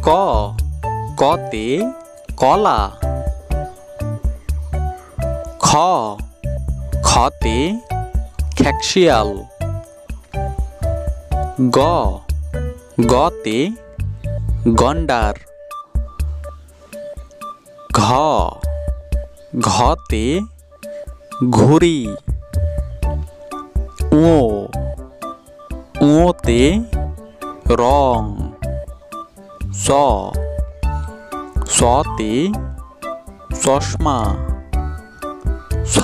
ক কতে কলা। খ খতে খেকশিয়াল। গ গতে গন্ডার। ঘ ঘতে ঘুড়ি। ও ওতে রং। স সতে চশমা। ছ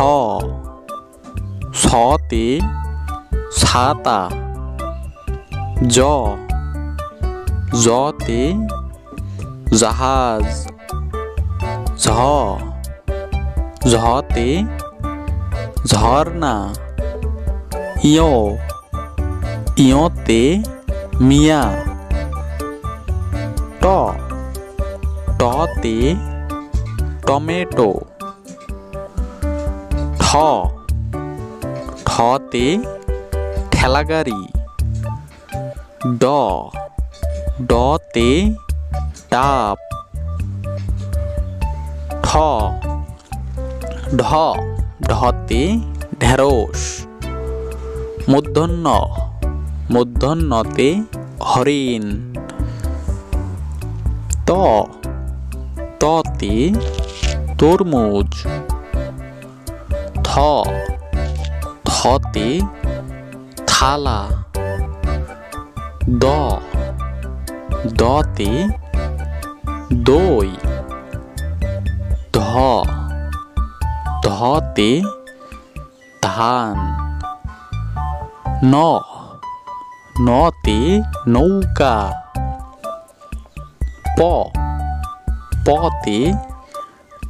ছতে ছাতা। জ জতে জাহাজ। ঝ ঝতে ঝর্ণা। ইয় ইয়তে মিয়া। ট টতে টমেটো। ঠ ঠতে ঠেলাগাড়ি। ড ডতে ডাব। ঠ ঢ ঢতে ঢেঁড়স। মূর্ধন্য মূর্ধন্যতে হরিণ। ত ততে তরমুজ। থ থতে থালা। দ দতে দই। ধ ধতে ধান। ন নতে নৌকা। প পতে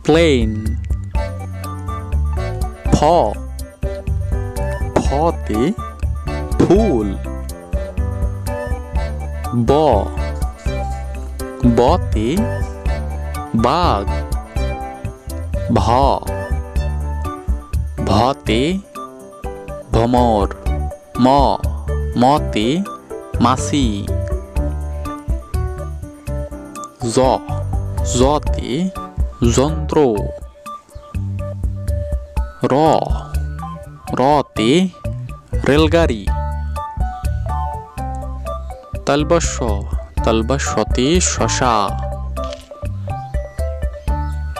প্লেন। ফ ফতে ফুল। ব বতে বাঘ। ভ ভতে ভ্রমর। ম মতে মাছি। জ জতে যন্ত্র। র রতে রেলগাড়ি। তালবস্য তালবস্যতে শশা।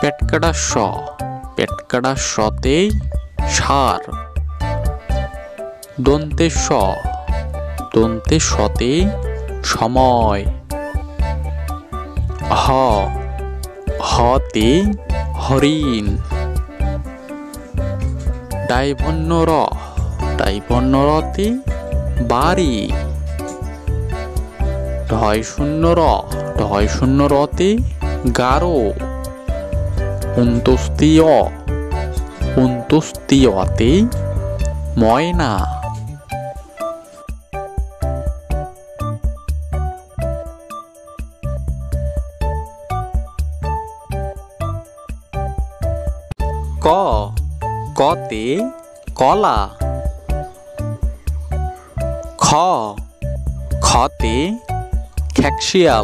পেটকাটাস্য পেটকাটাস্যতে ষাঁড়। দন্তেশ্ব দন্তেশ্বতে সময়। হ হতে হরিণ। ডাইভন্য র ডাইভন্য রতে বাড়ি। ঢয় শূন্য র ঢয় শূন্য রতে গারো। অন্ত্যেষ্টিয় অন্ত্যেষ্টিয়তে ময়না। ক কতে কলা। খ খতে খেকশিয়াল।